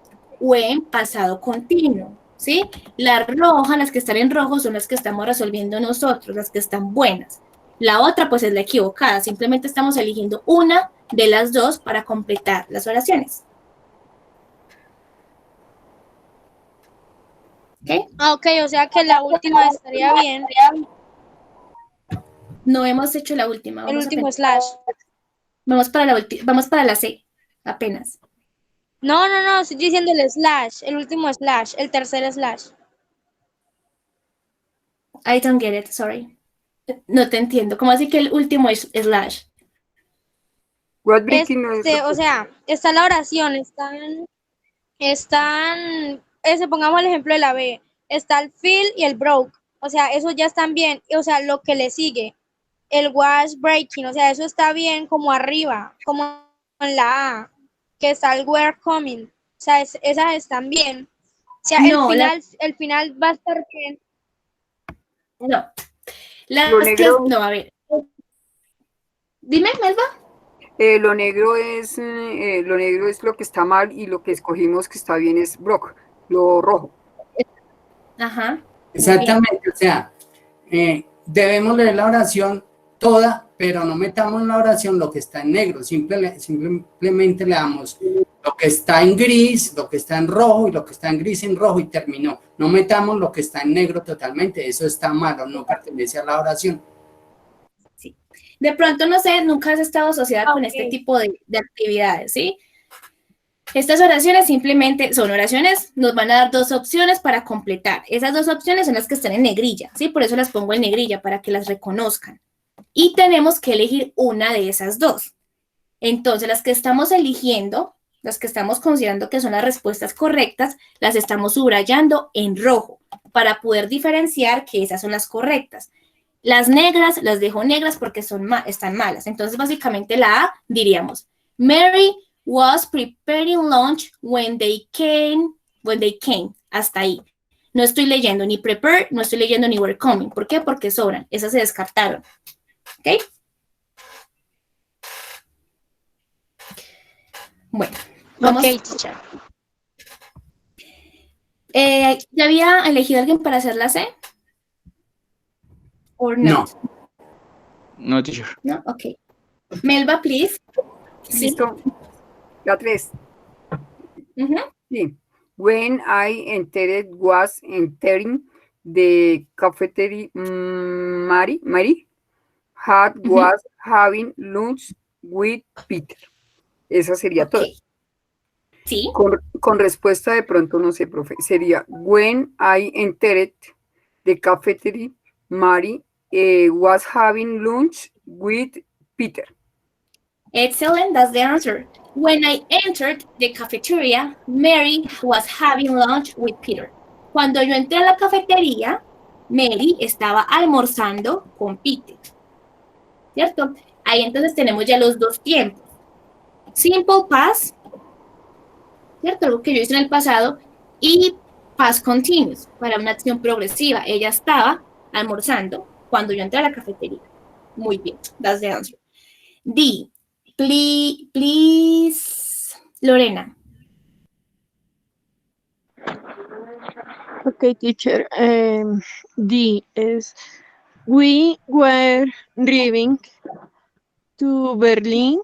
o en pasado continuo, ¿sí? Las rojas, las que están en rojo, son las que estamos resolviendo nosotros, las que están buenas. La otra, pues, es la equivocada. Simplemente estamos eligiendo una de las dos para completar las oraciones. ¿Ok? Ok, o sea que la última estaría bien. No hemos hecho la última. El Vamos a último pensar. slash. Vamos para la C, apenas. No, estoy diciendo el slash, el último slash, el tercer slash. I don't get it, sorry. No te entiendo. ¿Cómo así que el último es slash? Was breaking no es O sea, está la oración, pongamos el ejemplo de la B, está el fill y el broke, o sea, eso ya están bien, o sea, lo que le sigue, el was breaking, o sea, eso está bien como arriba, como en la A, que está el were coming, o sea, esas están bien, o sea, No, el final va a estar bien. No. Lo negro. No, a ver. Dime, Melba. Lo negro es lo que está mal y lo que escogimos que está bien es broke, lo rojo. Ajá. Exactamente, o sea, debemos leer la oración toda, pero no metamos en la oración lo que está en negro, simplemente le damos lo que está en gris, lo que está en rojo y lo que está en gris en rojo y terminó. No metamos lo que está en negro totalmente, eso está malo, no pertenece a la oración. Sí. De pronto, no sé, nunca has estado asociada con este Ok. tipo de actividades, ¿sí? Estas oraciones simplemente son oraciones, nos van a dar dos opciones para completar. Esas dos opciones son las que están en negrilla, ¿sí? Por eso las pongo en negrilla, para que las reconozcan. Y tenemos que elegir una de esas dos. Entonces, las que estamos eligiendo, las que estamos considerando que son las respuestas correctas, las estamos subrayando en rojo, para poder diferenciar que esas son las correctas. Las negras las dejo negras porque están malas. Entonces, básicamente la A diríamos, Mary was preparing lunch when they came. Hasta ahí. No estoy leyendo ni prepare, no estoy leyendo ni were coming. ¿Por qué? Porque sobran. Esas se descartaron. ¿Ok? Bueno, vamos. Ok, teacher. ¿Ya había elegido alguien para hacer la C? ¿O No. No, teacher. No, ok. Melba, please. Sí. Listo. La 3. Ujú. Sí. When I was entering the cafeteria, Mary was having lunch with Peter. Esa sería Ok. toda. Sí. Con respuesta de pronto, no sé, profe, sería when I entered the cafeteria, Mary was having lunch with Peter. Excellent, that's the answer. When I entered the cafeteria, Mary was having lunch with Peter. Cuando yo entré a la cafetería, Mary estaba almorzando con Peter. ¿Cierto? Ahí entonces tenemos ya los dos tiempos. Simple past, ¿cierto? Algo que yo hice en el pasado, y past continuous, para una acción progresiva. Ella estaba almorzando cuando yo entré a la cafetería. Muy bien, that's the answer. D, please, Lorena. Okay, teacher. D is we were driving to Berlin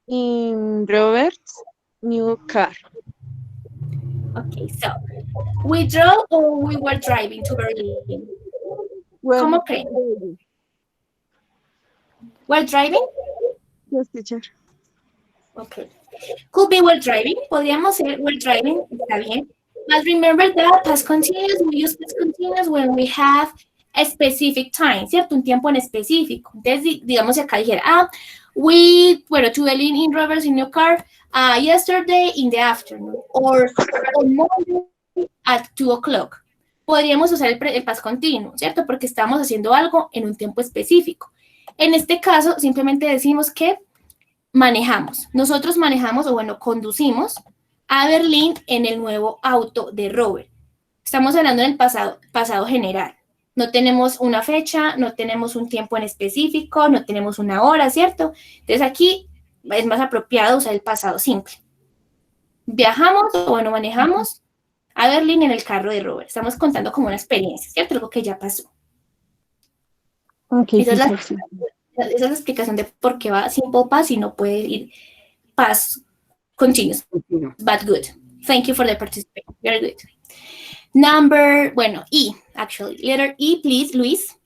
in Robert's new car. Okay, so we drove or we were driving to Berlin. ¿Cómo creen? We're driving? Yes, teacher. Okay. Could be we're driving. Podríamos ser we're driving. Está bien. But remember that past continuous, we use past continuous when we have a specific time, ¿cierto? Un tiempo en específico. Entonces, digamos, acá dijera, we were to Berlin in Robert's new car yesterday in the afternoon, or on Monday at 2 o'clock. Podríamos usar el past continuo, ¿cierto? Porque estamos haciendo algo en un tiempo específico. En este caso, simplemente decimos que manejamos. Nosotros manejamos, o bueno, conducimos a Berlín en el nuevo auto de Robert. Estamos hablando del pasado general. No tenemos una fecha, no tenemos un tiempo en específico, no tenemos una hora, ¿cierto? Entonces aquí es más apropiado usar el pasado simple. Viajamos, o bueno, manejamos a Berlín en el carro de Robert. Estamos contando como una experiencia, ¿cierto? Algo que ya pasó. Okay, Esa es teacher. esa es la explicación de por qué va simple past y no puede ir past continuous. But good. Thank you for the participation. Very good. Number, bueno, E, actually. Letter E, please, Luis.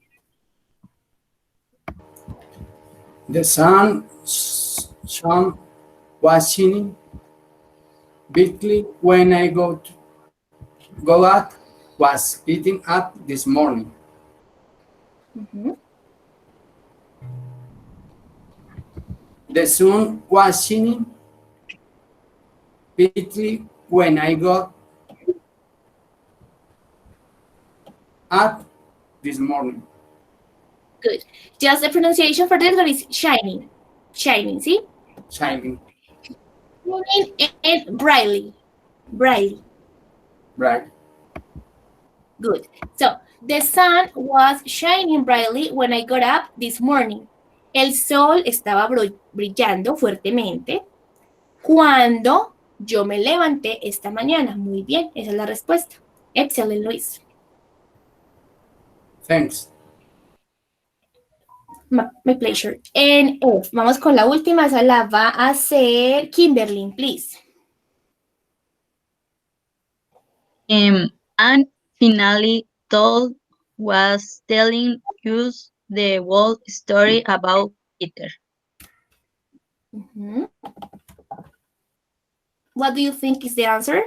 The sun was shining brightly when I go out. Was getting up this morning. Ujú. The sun was shining brightly when I got up this morning. Good. Just the pronunciation for this one is shining. Shining, ¿sí? Shining Shining and brightly. Brightly. bright. Good. So, the sun was shining brightly when I got up this morning. El sol estaba brillando fuertemente cuando yo me levanté esta mañana. Muy bien, esa es la respuesta. Excelente, Luis. Thanks. My pleasure. And F, vamos con la última, esa la va a hacer Kimberly, please. And finally, Todd was telling us the whole story about Peter. Ujú. What do you think is the answer?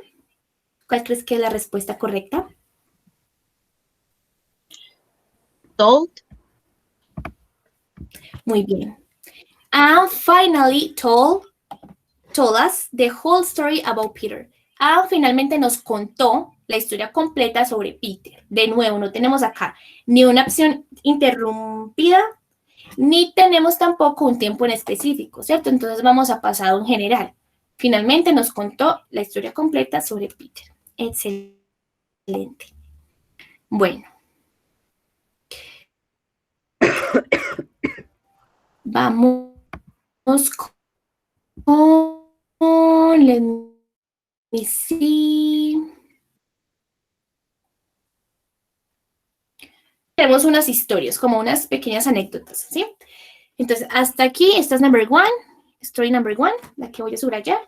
¿Cuál crees que es la respuesta correcta? Told, Muy bien. And finally told us the whole story about Peter. And finalmente nos contó la historia completa sobre Peter. De nuevo, no tenemos acá ni una opción interrumpida, ni tenemos tampoco un tiempo en específico, ¿cierto? Entonces vamos a pasado en general. Finalmente nos contó la historia completa sobre Peter. Excelente. Bueno. Vamos con, let me see. Tenemos unas historias, como unas pequeñas anécdotas, ¿sí? Entonces, hasta aquí, esta es number one, story number one, la que voy a subrayar.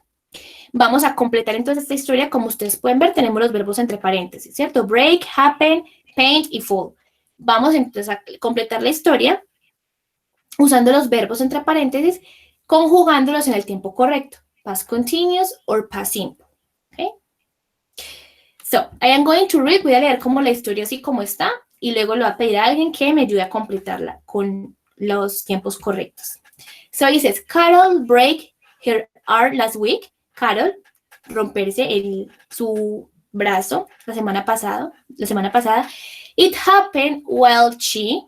Vamos a completar entonces esta historia. Como ustedes pueden ver, tenemos los verbos entre paréntesis, ¿cierto? Break, happen, paint y fall. Vamos entonces a completar la historia usando los verbos entre paréntesis, conjugándolos en el tiempo correcto. Past continuous or past simple. Okay? So, I am going to read. Voy a leer como la historia así como está y luego le voy a pedir a alguien que me ayude a completarla con los tiempos correctos. So, it says, Carol break her arm last week. Carol, romperse su brazo la semana pasada. It happened while she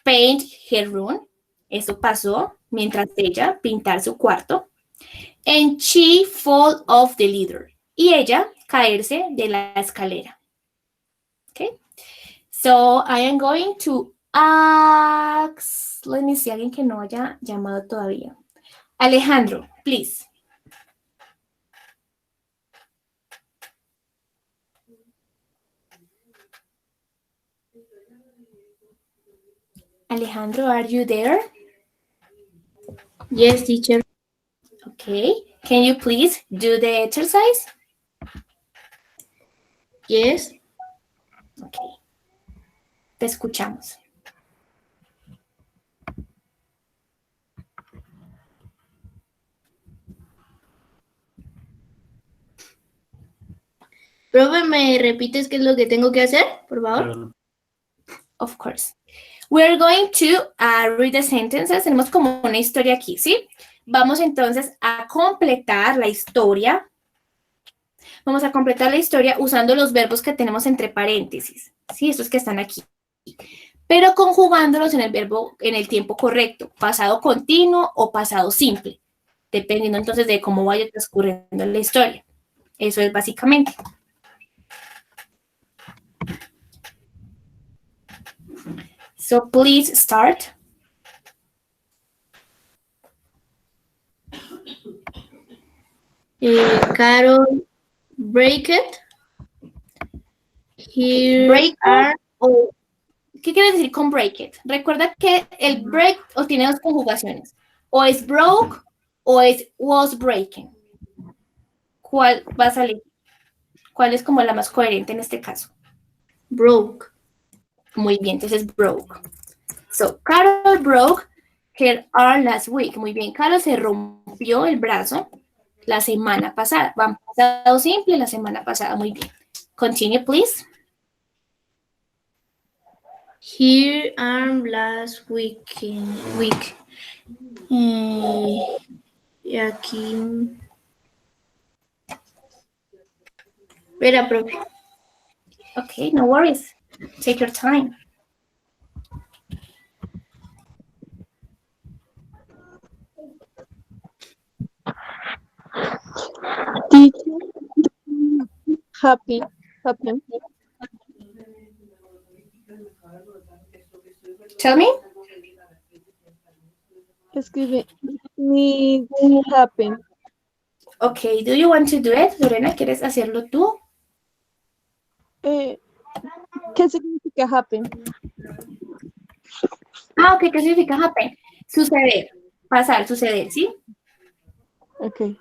paint her room. Eso pasó mientras ella pintaba su cuarto. And she fall off the ladder. Y ella caerse de la escalera. Okay. So I am going to ask, let me see, alguien que no haya llamado todavía. Alejandro, please. Alejandro, are you there? Yes, teacher. Okay. Can you please do the exercise? Yes. Okay. Te escuchamos. Profe, ¿me repites qué es lo que tengo que hacer, por favor? Of course. We're going to read the sentences. Tenemos como una historia aquí, ¿sí? Vamos entonces a completar la historia. Vamos a completar la historia usando los verbos que tenemos entre paréntesis, ¿sí? Estos que están aquí. Pero conjugándolos en el tiempo correcto, pasado continuo o pasado simple, dependiendo entonces de cómo vaya transcurriendo la historia. Eso es básicamente. So please start. Carol, break it. Here Break are... o ¿qué quiere decir con break it? Recuerda que el break tiene dos conjugaciones. O es broke o es was breaking. ¿Cuál va a salir? ¿Cuál es como la más coherente en este caso? Broke. Muy bien, entonces broke. So, Carol broke hurt arm last week. Muy bien, Carol se rompió el brazo la semana pasada. Van pasado simple la semana pasada. Muy bien. Continue, please. Here arm last week. Y aquí. Espera, profe. Okay, no worries. Take your time. Teacher, happy. Tell me. Escribe, me happen. Okay, do you want to do it? Lorena, ¿quieres hacerlo tú? ¿Qué significa happen? Ah, ok, ¿qué significa happen? Suceder, pasar, suceder, ¿sí? Ok.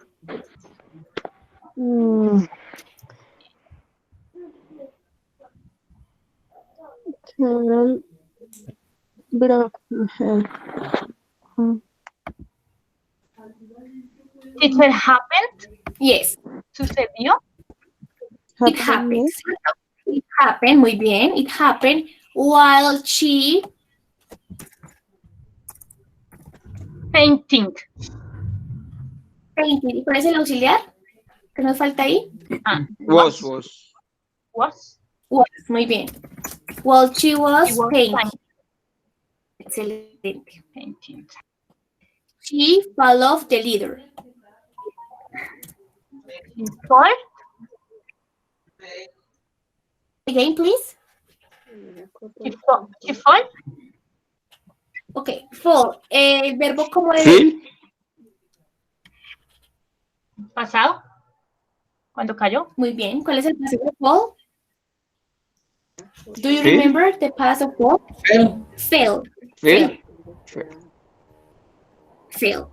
Carol Brockhead. Teacher, happened? Yes, ¿Sucedió? it happens. It happened, muy bien. It happened while she Painting. painted. ¿Y cuál es el auxiliar? ¿Qué nos falta ahí? Was. Was. Was, muy bien. While she was She was painting. Excelente. painting. She fell off the ladder. Fall. Again, please. She fall. Ok, fall. El verbo como de... Feel. Pasado. Cuando cayó. Muy bien. ¿Cuál es el pasado de fall? Do you Fell. remember the past of fall? Fail. Feel. Fail.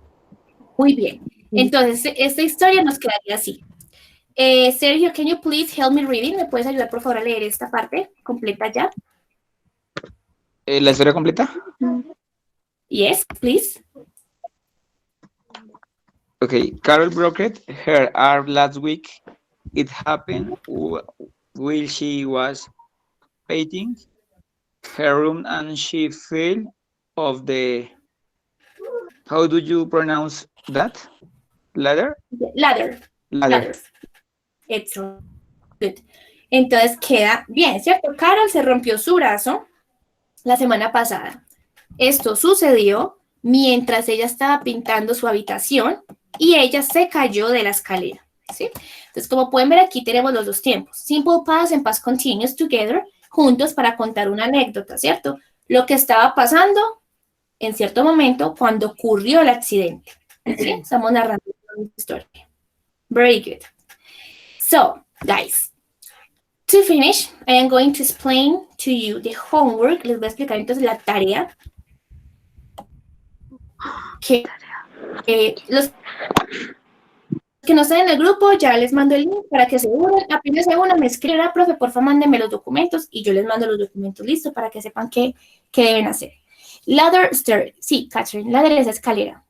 Muy bien. Entonces, esta historia nos quedaría así. Sergio, can you please help me reading? ¿Me puedes ayudar, por favor, a leer esta parte completa ya? ¿La historia completa? Yes, please. Okay. Carol broke her arm last week. It happened while she was painting her room and she fell off the... How do you pronounce that? Ladder? Ladder. Excellent. Good. Entonces queda bien, ¿cierto? Carol se rompió su brazo la semana pasada. Esto sucedió mientras ella estaba pintando su habitación y ella se cayó de la escalera, ¿sí? Entonces, como pueden ver, aquí tenemos los dos tiempos. Simple past and past continuous together, juntos para contar una anécdota, ¿cierto? Lo que estaba pasando en cierto momento cuando ocurrió el accidente, ¿sí? Estamos narrando una historia. Very good. So, guys, to finish, I am going to explain to you the homework. Les voy a explicar entonces la tarea que los que no están en el grupo, ya les mando el link para que se unan. Apenas se unan, me escriben, profe, porfa, mándenme los documentos y yo les mando los documentos listos para que sepan qué deben hacer. Ladder stair. Sí, Catherine, ladder es escalera.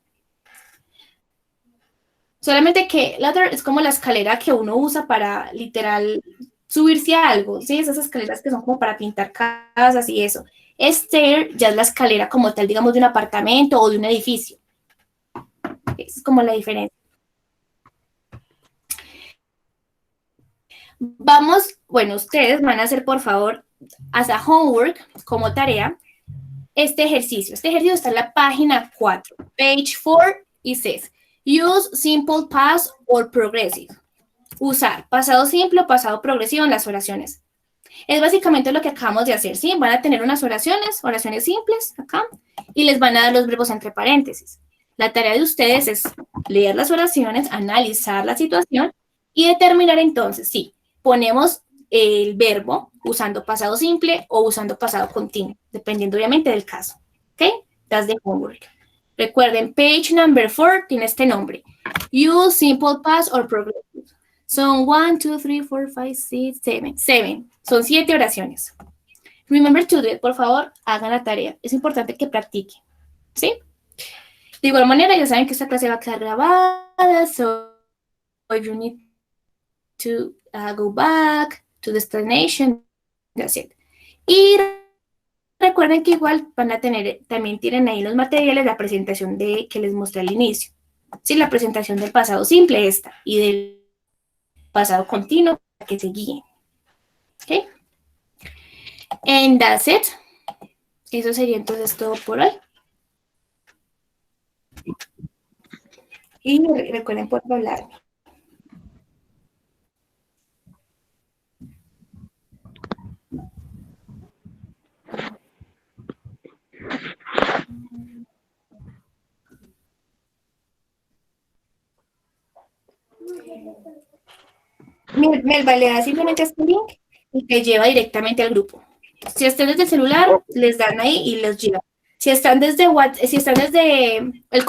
Solamente que ladder es como la escalera que uno usa para literal subirse a algo, ¿sí? Esas escaleras que son como para pintar casas y eso. Stair ya es la escalera como tal, digamos, de un apartamento o de un edificio. Esa es como la diferencia. Vamos, bueno, ustedes van a hacer, por favor, as a homework, como tarea, este ejercicio. Este ejercicio está en la página 4, page 4, y says, use simple past or progressive. Usar pasado simple o pasado progresivo en las oraciones. Es básicamente lo que acabamos de hacer, ¿sí? Van a tener unas oraciones simples acá, y les van a dar los verbos entre paréntesis. La tarea de ustedes es leer las oraciones, analizar la situación y determinar entonces si ponemos el verbo usando pasado simple o usando pasado continuo, dependiendo obviamente del caso. ¿Ok? That's the homework. Recuerden, page number 4 tiene este nombre. Use simple past or progressive. Son 1, 2, 3, 4, 5, 6, 7. 7. Son 7 oraciones. Remember to do it, por favor, hagan la tarea. Es importante que practiquen. ¿Sí? De igual manera, ya saben que esta clase va a quedar grabada, so you need to go back to the explanation, that's it. Y recuerden que igual van a tener, también tienen ahí los materiales, la presentación que les mostré al inicio. Sí, la presentación del pasado simple esta y del pasado continuo para que se guíen. ¿Ok? And that's it. Eso sería entonces todo por hoy. Y recuerden por hablar. Melba, le da simplemente este link y te lleva directamente al grupo. Si están desde el celular, les dan ahí y los lleva. Si están desde el